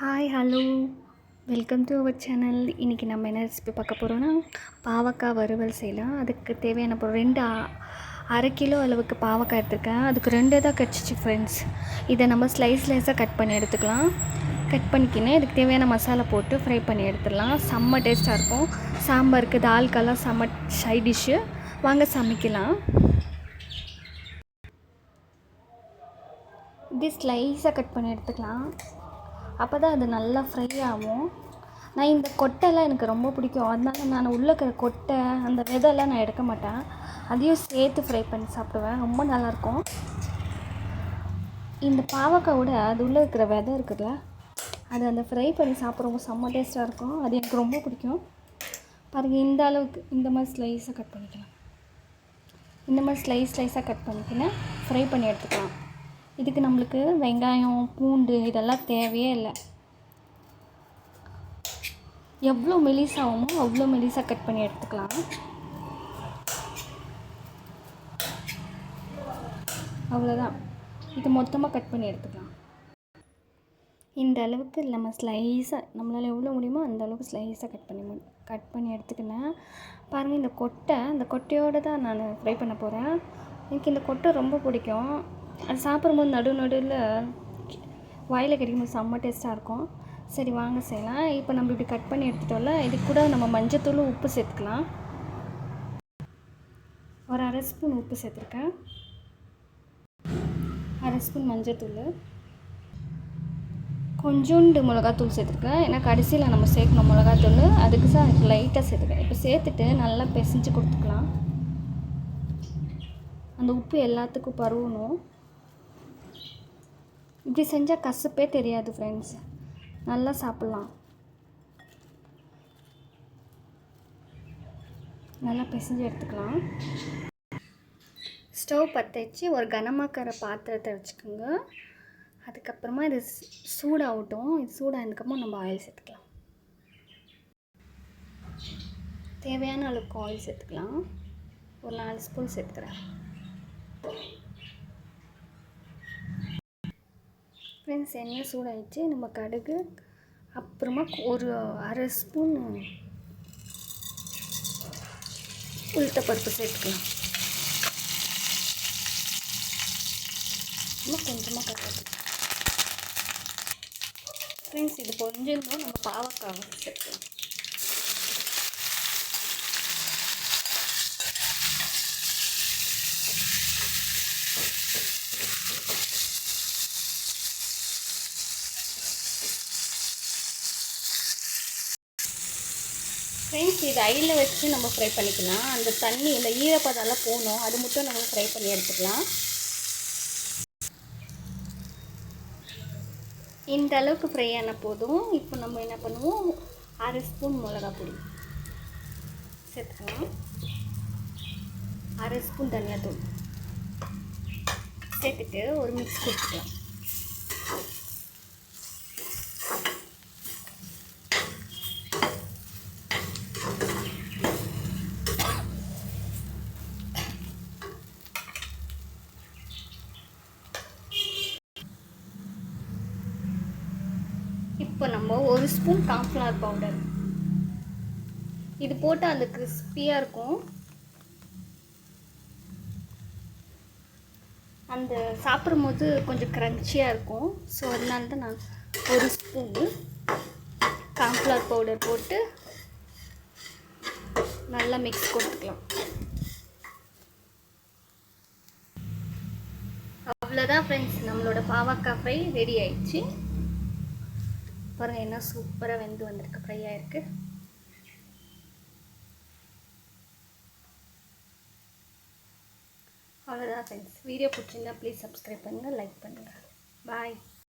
Hi hello welcome to our channel. இன்றைக்கி நம்ம என்ன ரெசிபி பார்க்க போகிறோன்னா பாவக்காய் வறுவல் செய்யலாம். அதுக்கு தேவையான பொருள் அரை கிலோ அளவுக்கு பாவக்காய் எடுத்துருக்கேன். அதுக்கு 2 தான் கிடச்சிச்சு ஃப்ரெண்ட்ஸ். இதை நம்ம ஸ்லைஸாக கட் பண்ணி எடுத்துக்கலாம். கட் பண்ணிக்கின்னு இதுக்கு தேவையான மசாலா போட்டு ஃப்ரை பண்ணி எடுத்துடலாம். செம்ம டேஸ்ட்டாக இருக்கும். சாம்பாருக்கு தால்கெல்லாம் செம்ம சைட் டிஷ்ஷு. வாங்க சமைக்கலாம். இப்படி ஸ்லைஸாக கட் பண்ணி எடுத்துக்கலாம். அப்போ தான் அது நல்லா ஃப்ரை ஆகும். நான் இந்த கொட்டைலாம் எனக்கு ரொம்ப பிடிக்கும். அதனால நான் உள்ளே இருக்கிற கொட்டை அந்த விதைலாம் நான் எடுக்க மாட்டேன். அதையும் சேர்த்து ஃப்ரை பண்ணி சாப்பிடுவேன். ரொம்ப நல்லாயிருக்கும். இந்த பாவக்காயோட அது உள்ளே இருக்கிற விதை இருக்குதுல்ல, அது அந்த ஃப்ரை பண்ணி சாப்பிட்றவங்க செம்ம டேஸ்ட்டாக இருக்கும். அது எனக்கு ரொம்ப பிடிக்கும். பாருங்கள், இந்த அளவுக்கு இந்த மாதிரி ஸ்லைஸாக கட் பண்ணிக்கலாம். இந்த மாதிரி ஸ்லைஸாக கட் பண்ணிக்கின்னு ஃப்ரை பண்ணி எடுத்துக்கலாம். இதுக்கு நம்மளுக்கு வெங்காயம், பூண்டு இதெல்லாம் தேவையே இல்லை. எவ்வளோ மெலிசாகுமோ அவ்வளோ மெலிசாக கட் பண்ணி எடுத்துக்கலாம். அவ்வளோதான். இது மொத்தமாக கட் பண்ணி எடுத்துக்கலாம். இந்த அளவுக்கு நம்ம ஸ்லைஸாக நம்மளால் எவ்வளோ முடியுமோ அந்த அளவுக்கு ஸ்லைஸாக கட் பண்ணி எடுத்துக்கினேன். பாருங்கள், இந்த கொட்டையோடு தான் நான் ஃப்ரை பண்ண போகிறேன். எனக்கு இந்த கொட்டை ரொம்ப பிடிக்கும். அது சாப்பிடும்போது நடுவில் வாயில் கிடைக்கும்போது செம்ம டேஸ்ட்டாக இருக்கும். சரி வாங்க செய்யலாம். இப்போ நம்ம இப்படி கட் பண்ணி எடுத்துட்டோம்ல, இது கூட நம்ம மஞ்சத்தூள், உப்பு சேர்த்துக்கலாம். ஒரு அரை ஸ்பூன் உப்பு சேர்த்துருக்கேன். அரை ஸ்பூன் மஞ்சத்தூள், கொஞ்சோண்டு மிளகாத்தூள் சேர்த்துருக்கேன். ஏன்னா கடைசியில் நம்ம சேர்க்கணும் மிளகாத்தூள். அதுக்கு தான் எனக்கு லைட்டாக சேர்த்துருக்கேன். இப்போ சேர்த்துட்டு நல்லா பிசைஞ்சு கொடுத்துக்கலாம். அந்த உப்பு எல்லாத்துக்கும் பரவணும். இப்படி செஞ்சால் கசப்பே தெரியாது ஃப்ரெண்ட்ஸ். நல்லா சாப்பிட்லாம். நல்லா பிசைஞ்சு எடுத்துக்கலாம். ஸ்டவ் பற்ற வச்சு ஒரு கனமாக்கிற பாத்திரத்தை வச்சுக்கோங்க. அதுக்கப்புறமா இது சூடாகட்டும். இது சூடானதுக்கப்புறம் நம்ம ஆயில் சேர்த்துக்கலாம். தேவையான அளவுக்கு ஆயில் சேர்த்துக்கலாம். ஒரு 4 ஸ்பூன் சேர்த்துக்கிறேன். ஃப்ரெண்ட்ஸ், எண்ணெய் சூடாகிடுச்சு. நம்ம கடுகு, அப்புறமா ஒரு அரை ஸ்பூன் உளுத்தப்பருப்பு சேர்த்துக்கலாம். இன்னும் கொஞ்சமாக கருவேப்பிலை. ஃப்ரெண்ட்ஸ், இது கொஞ்சம் நம்ம பாவக்காய் சேர்த்துக்கலாம். ஃப்ரெண்ட்ஸ், இது ஐயில் வச்சு நம்ம ஃப்ரை பண்ணிக்கலாம். அந்த தண்ணி, இந்த ஈரப்பதெல்லாம் போகணும். அது மட்டும் நம்ம ஃப்ரை பண்ணி எடுத்துக்கலாம். இந்த அளவுக்கு ஃப்ரை ஆன போதும். இப்போ நம்ம என்ன பண்ணுவோம், அரை ஸ்பூன் மிளகாய் பொடி சேர்த்துக்கலாம். அரை ஸ்பூன் தனியாத்தூள் சேர்த்துட்டு ஒரு மிக்ஸ் கொடுத்துக்கலாம். இப்போ நம்ம ஒரு ஸ்பூன் கார்ன்ஃப்ளவர் பவுடர் இது போட்டு அந்த கிறிஸ்பியாக இருக்கும். அந்த சாப்பிடும்போது கொஞ்சம் க்ரன்ச்சியாக இருக்கும். ஸோ அதனால தான் நான் ஒரு ஸ்பூன் கார்ன்ஃப்ளவர் பவுடர் போட்டு நல்லா மிக்ஸ் கொடுத்துக்கலாம். அவ்வளோதான் ஃப்ரெண்ட்ஸ், நம்மளோட பாவக்காய் ஃப்ரை ரெடி ஆயிடுச்சு. பாருங்கள், என்ன சூப்பராக வெந்து வந்திருக்கு, ஃப்ரை ஆகிருக்கு. அவ்வளோதான் ஃப்ரெண்ட்ஸ். வீடியோ பிடிச்சிருந்தா ப்ளீஸ் சப்ஸ்கிரைப் பண்ணுங்கள், லைக் பண்ணுங்கள். பாய்.